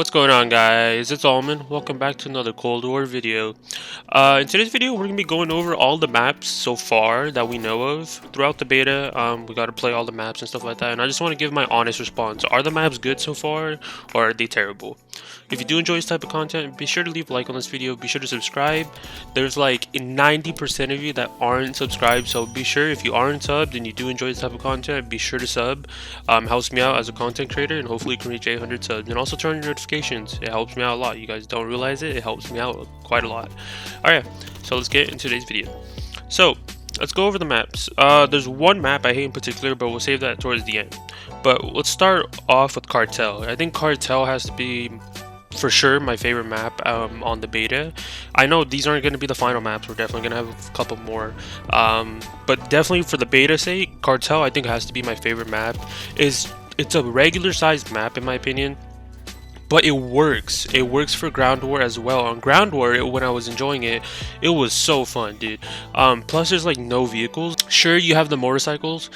What's going on, guys? It's Almond. Welcome back to another Cold War video. In today's video, we're going to be going over all the maps so far that we know of throughout the beta. We got to play all the maps and stuff like that, and I just want to give my honest response. Are the maps good so far, or are they terrible? If you do enjoy this type of content, be sure to leave a like on this video. Be sure to subscribe. There's like 90% of you that aren't subscribed, so be sure if you aren't subbed and you do enjoy this type of content, be sure to sub. Helps me out as a content creator, and hopefully you can reach 800 subs. And also turn on your notifications. It helps me out a lot. You guys don't realize it. It helps me out quite a lot. Alright, so let's get into today's video. So let's go over the maps. There's one map I hate in particular, but we'll save that towards the end. But let's start off with Cartel. I think Cartel has to be for sure my favorite map on the beta. I know these aren't going to be the final maps. We're definitely going to have a couple more, but definitely for the beta sake, Cartel I think has to be my favorite map. It's a regular sized map in my opinion, but it works for ground war as well. On ground war, when I was enjoying it, it was so fun, dude. Plus there's like no vehicles. Sure, you have the motorcycles,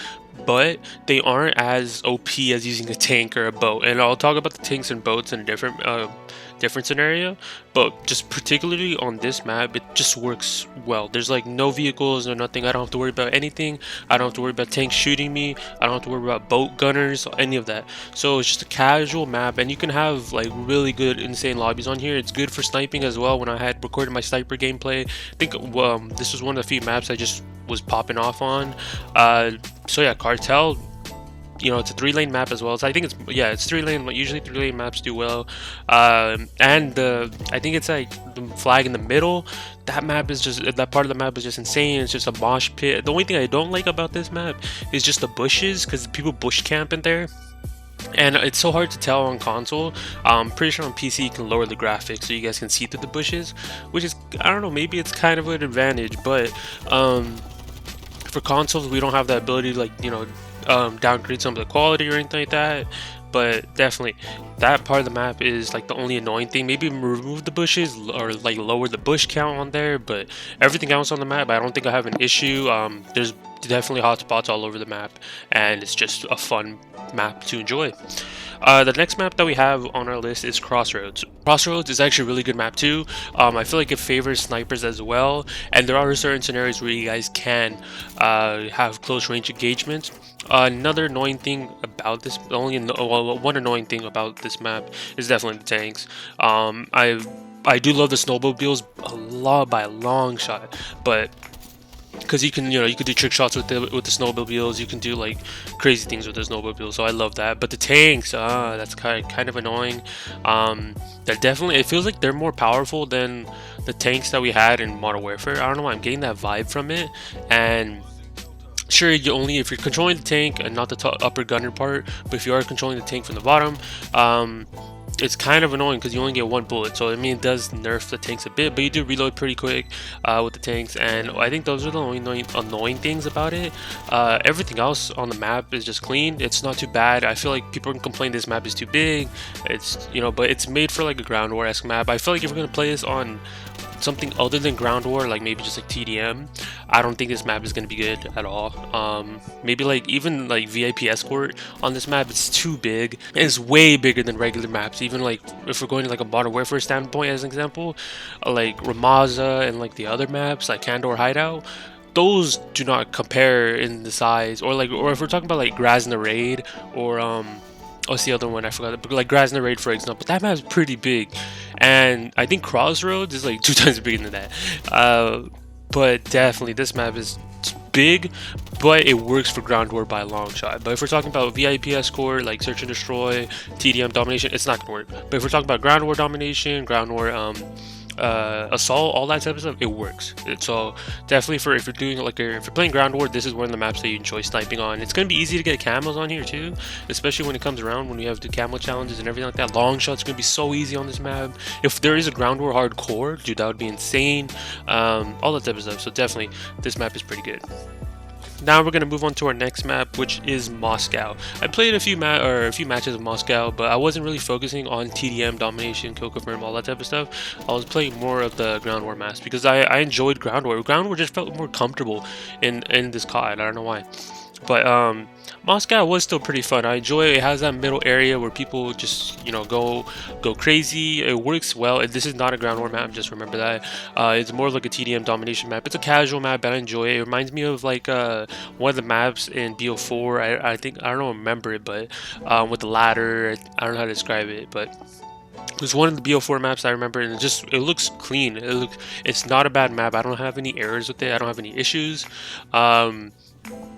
but they aren't as OP as using a tank or a boat, and I'll talk about the tanks and boats in a different scenario. But just particularly on this map, it just works well. There's like no vehicles or nothing. I don't have to worry about anything. I don't have to worry about tanks shooting me. I don't have to worry about boat gunners, any of that. So it's just a casual map, and you can have like really good insane lobbies on here. It's good for sniping as well. When I had recorded my sniper gameplay, I think this was one of the few maps I just was popping off on. So yeah, Cartel, you know, it's a 3-lane map as well. So I think it's 3-lane. Usually 3-lane maps do well. And I think it's like the flag in the middle. That part of the map is just insane. It's just a mosh pit. The only thing I don't like about this map is just the bushes, because people bush camp in there. And it's so hard to tell on console. I'm pretty sure on PC you can lower the graphics so you guys can see through the bushes, which is, I don't know, maybe it's kind of an advantage, but for consoles we don't have that ability to, like, you know, downgrade some of the quality or anything like that. But definitely that part of the map is like the only annoying thing. Maybe remove the bushes or like lower the bush count on there, but everything else on the map I don't think I have an issue. There's definitely hotspots all over the map, and it's just a fun map to enjoy. The next map that we have on our list is Crossroads. Crossroads is actually a really good map too. I feel like it favors snipers as well, and there are certain scenarios where you guys can have close range engagements. Another annoying thing about this, one annoying thing about this map is definitely the tanks. I do love the snowmobiles a lot, by a long shot, but because you can do trick shots with the snowmobiles, you can do like crazy things with the snowmobiles, so I love that. But the tanks, that's kind of annoying. That definitely, it feels like they're more powerful than the tanks that we had in Modern Warfare. I don't know why I'm getting that vibe from it. And sure, if you're controlling the tank and not the upper gunner part, but if you are controlling the tank from the bottom, it's kind of annoying because you only get one bullet. So I mean, it does nerf the tanks a bit, but you do reload pretty quick with the tanks, and I think those are the only annoying things about it. Everything else on the map is just clean. It's not too bad. I feel like people can complain this map is too big. It's, you know, but it's made for like a ground war-esque map. I feel like if we're gonna play this on something other than ground war, like maybe just like TDM, I don't think this map is going to be good at all. Maybe like even like VIP escort on this map, it's too big, and it's way bigger than regular maps. Even like if we're going to like a Modern Warfare standpoint as an example, like Ramaza and like the other maps like Candor Hideout, those do not compare in the size. Or if we're talking about like Grazna Raid, or what's the other one? I forgot. But like Grazna Raid, for example, that map's pretty big, and I think Crossroads is like 2 times bigger than that. But definitely this map is big, but it works for ground war by a long shot. But if we're talking about VIP escort, like search and destroy, TDM domination, it's not gonna work. But if we're talking about ground war domination, ground war assault, all that type of stuff, it works. So definitely if you're doing like if you're playing ground war, this is one of the maps that you enjoy sniping on. It's gonna be easy to get camos on here too, especially when it comes around, when you have the camo challenges and everything like that. Long shots gonna be so easy on this map. If there is a ground war hardcore, dude, that would be insane. All that type of stuff. So definitely this map is pretty good. Now we're going to move on to our next map, which is Moscow. I played a few matches of Moscow, but I wasn't really focusing on TDM, domination, kill confirm, all that type of stuff. I was playing more of the ground war maps because I enjoyed ground war. Ground war just felt more comfortable in this COD. I don't know why. But Moscow was still pretty fun. I enjoy it. It has that middle area where people just, you know, go crazy. It works well. This is not a ground war map, just remember that. It's more like a TDM domination map. It's a casual map, but I enjoy it. It reminds me of like one of the maps in BO4. I think, I don't remember it, but with the ladder, I don't know how to describe it, but it's one of the BO4 maps I remember, and it looks clean. It's not a bad map. I don't have any errors with it. I don't have any issues.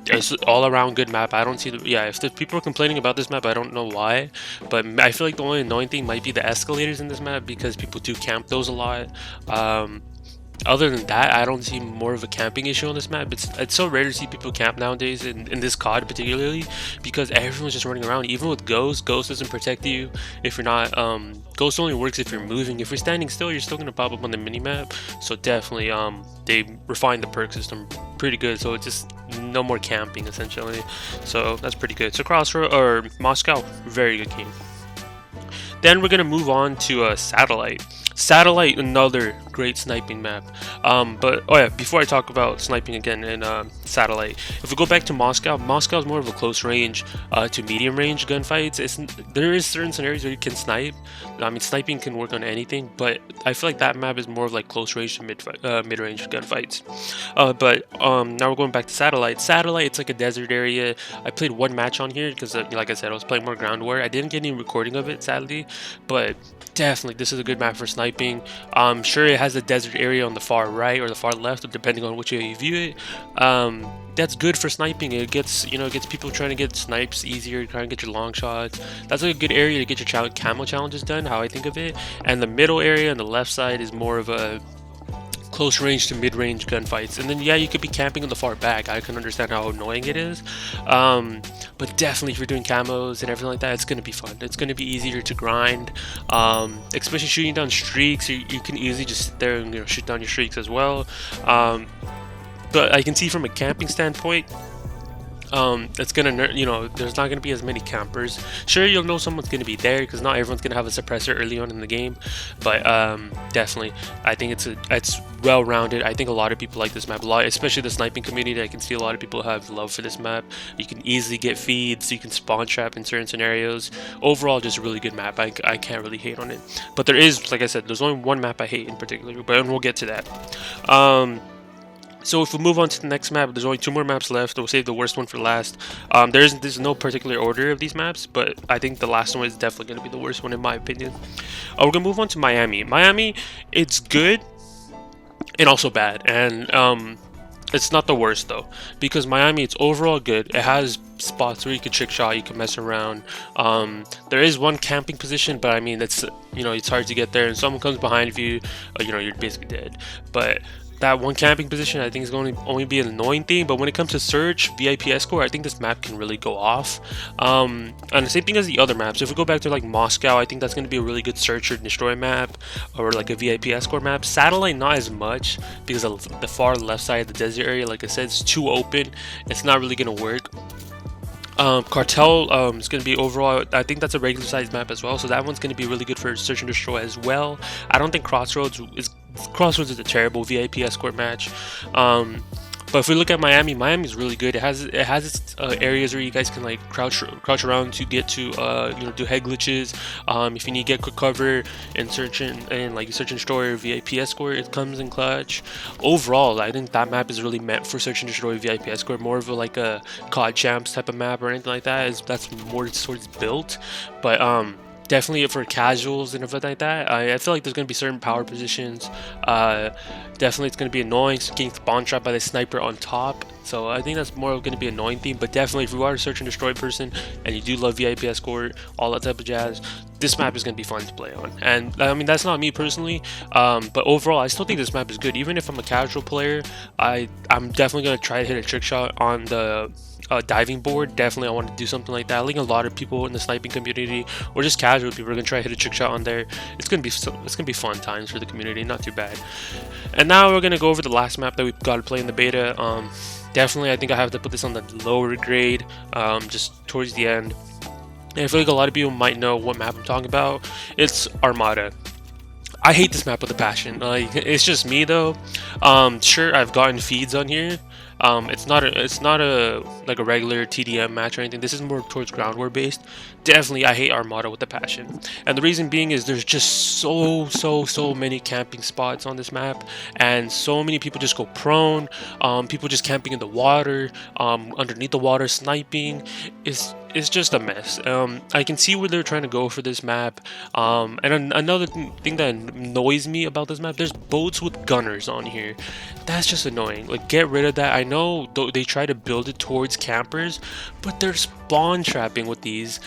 It's all around good map. I don't see if the people are complaining about this map, I don't know why, but I feel like the only annoying thing might be the escalators in this map, because people do camp those a lot. Other than that, I don't see more of a camping issue on this map. It's so rare to see people camp nowadays in this COD particularly, because everyone's just running around. Even with Ghost doesn't protect you if you're not. Ghost only works if you're moving. If you're standing still, you're still gonna pop up on the minimap. So definitely, they refined the perk system pretty good. So it's just no more camping essentially. So that's pretty good. So Crossroads or Moscow, very good game. Then we're gonna move on to Satellite. Satellite, another great sniping map. But oh yeah, before I talk about sniping again in Satellite, if we go back to Moscow, Moscow is more of a close range to medium range gunfights. There is certain scenarios where you can snipe. I mean, sniping can work on anything, but I feel like that map is more of like close range to mid range gunfights. But now we're going back to Satellite. Satellite, it's like a desert area. I played one match on here because, like I said, I was playing more ground war. I didn't get any recording of it, sadly, but definitely this is a good map for sniping. Sure, it has a desert area on the far right or the far left, depending on which way you view it. That's good for sniping. It gets people trying to get snipes easier, trying to get your long shots. That's like a good area to get your camo challenges done, how I think of it. And the middle area on the left side is more of a close range to mid-range gunfights. And then yeah, you could be camping on the far back. I can understand how annoying it is, but definitely if you're doing camos and everything like that, it's going to be fun. It's going to be easier to grind, especially shooting down streaks. You can easily just sit there and shoot down your streaks as well. But I can see from a camping standpoint, it's gonna, there's not gonna be as many campers. Sure, you'll know someone's gonna be there because not everyone's gonna have a suppressor early on in the game, but definitely I think it's well-rounded. I think a lot of people like this map a lot, especially the sniping community. I can see a lot of people have love for this map. You can easily get feeds, you can spawn trap in certain scenarios. Overall, just a really good map. I can't really hate on it, but there is, like I said, there's only one map I hate in particular, but we'll get to that. So if we move on to the next map, there's only 2 more maps left. We'll save the worst one for last. There's no particular order of these maps, but I think the last one is definitely going to be the worst one in my opinion. We're going to move on to Miami. Miami, it's good and also bad. And it's not the worst though, because Miami, it's overall good. It has spots where you can trick shot, you can mess around. There is one camping position, but I mean, it's hard to get there, and someone comes behind you, you're basically dead. But that one camping position, I think, is going to only be an annoying thing. But when it comes to search, VIP escort, I think this map can really go off. And the same thing as the other maps. If we go back to like Moscow, I think that's going to be a really good search or destroy map, or like a VIP escort map. Satellite, not as much, because of the far left side of the desert area, like I said, it's too open. It's not really going to work. Cartel is going to be overall, I think that's a regular sized map as well, so that one's going to be really good for search and destroy as well. I don't think Crossroads is a terrible VIP escort match. But if we look at Miami, Miami is really good. It has its areas where you guys can like crouch around to get to do head glitches. If you need to get quick cover and search and like search and destroy or VIP escort, it comes in clutch. Overall, I think that map is really meant for search and destroy VIP escort, more of like a COD champs type of map or anything like that. That's more towards built, but definitely for casuals and everything like that, I feel like there's going to be certain power positions. Definitely it's going to be annoying getting spawn trapped by the sniper on top. So I think that's more going to be an annoying thing. But definitely if you are a search and destroy person and you do love VIP escort, all that type of jazz, this map is going to be fun to play on. And I mean, that's not me personally, but overall I still think this map is good. Even if I'm a casual player, I'm definitely going to try to hit a trick shot on the diving board. Definitely I want to do something like that. I think a lot of people in the sniping community or just casual people are gonna try to hit a trick shot on there. It's gonna be fun times for the community, not too bad. And now we're gonna go over the last map that we've got to play in the beta. Definitely I think I have to put this on the lower grade, just towards the end. And I feel like a lot of people might know what map I'm talking about. It's Armada. I hate this map with a passion. Like, it's just me though. Sure, I've gotten feeds on here. It's not a like a regular TDM match or anything. This is more towards ground war based. Definitely, I hate Armada with a passion, and the reason being is there's just so many camping spots on this map, and so many people just go prone. People just camping in the water, underneath the water, sniping. It's just a mess. I can see where they're trying to go for this map. Another thing that annoys me about this map, there's boats with gunners on here. That's just annoying. Like, get rid of that. I know they try to build it towards campers, but they're spawn trapping with these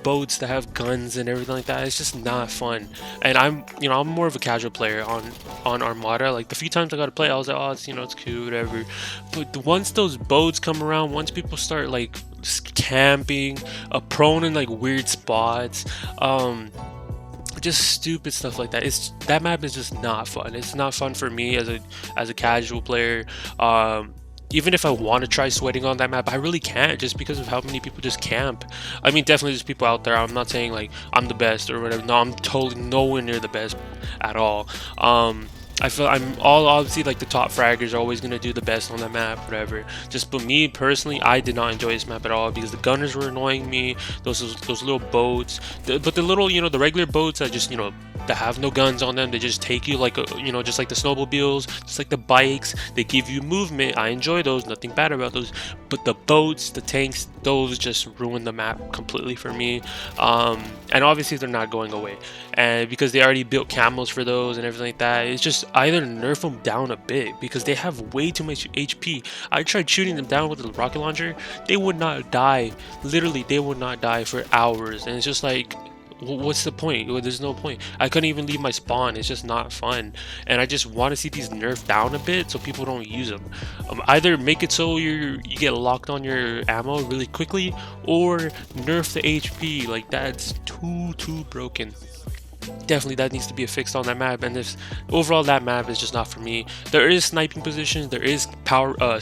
boats that have guns and everything like that. It's just not fun. And I'm more of a casual player on Armada. Like, the few times I got to play, I was like, oh, it's cute, whatever. But once those boats come around, once people start like camping, prone in like weird spots, just stupid stuff like that, that map is just not fun. It's not fun for me as a casual player. Even if I want to try sweating on that map, I really can't, just because of how many people just camp. I mean, definitely there's people out there. I'm not saying like I'm the best or whatever. No, I'm totally nowhere near the best at all. I feel obviously like the top fraggers are always gonna do the best on that map, whatever. But me personally, I did not enjoy this map at all because the gunners were annoying me. Those little boats, but the little the regular boats that just that have no guns on them, they just take you like just like the snowmobiles, just like the bikes. They give you movement. I enjoy those. Nothing bad about those. But the boats, the tanks, those just ruin the map completely for me. And obviously they're not going away, and because they already built camos for those and everything like that, it's just either nerf them down a bit because they have way too much HP. I tried shooting them down with the rocket launcher. They would not die. Literally, they would not die for hours, and it's just like, what's the point? There's no point. I couldn't even leave my spawn. It's just not fun, and I just want to see these nerfed down a bit so people don't use them. Either make it so you get locked on your ammo really quickly, or nerf the HP. Like, that's too broken. Definitely that needs to be fixed on that map, and this overall that map is just not for me. There is sniping positions, there is power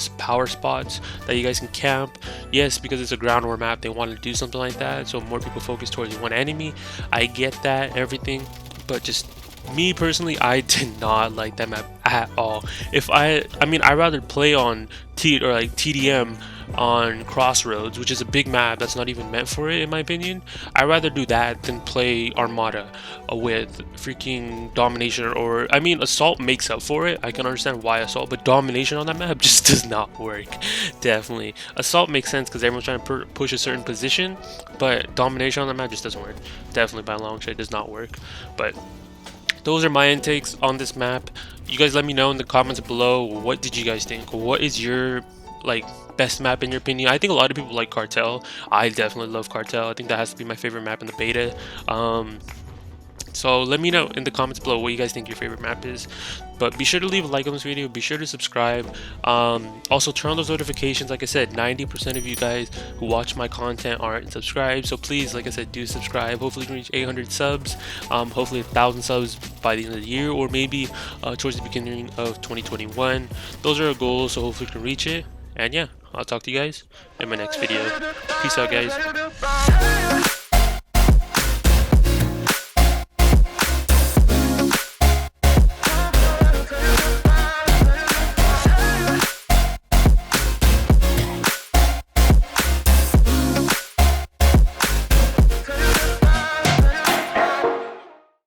spots that you guys can camp. Yes, because it's a ground war map, they want to do something like that, so more people focus towards one enemy. I get that, everything, but just me personally, I did not like that map at all. I mean, I'd rather play on TDM on Crossroads, which is a big map that's not even meant for it, in my opinion. I'd rather do that than play Armada with freaking domination, or I mean, assault makes up for it. I can understand why assault, but domination on that map just does not work. Definitely assault makes sense because everyone's trying to push a certain position, but domination on that map just doesn't work. Definitely by a long shot, it does not work. But those are my intakes on this map. You guys let me know in the comments below, what did you guys think? What is your like best map in your opinion? I think a lot of people like Cartel. I definitely love Cartel. I think that has to be my favorite map in the beta. So let me know in the comments below what you guys think your favorite map is. But be sure to leave a like on this video. Be sure to subscribe. Also turn on those notifications. Like I said, 90% of you guys who watch my content aren't subscribed. So please, like I said, do subscribe. Hopefully we can reach 800 subs. Hopefully 1,000 subs by the end of the year, or maybe towards the beginning of 2021. Those are our goals, so hopefully we can reach it. And yeah, I'll talk to you guys in my next video. Peace out, guys.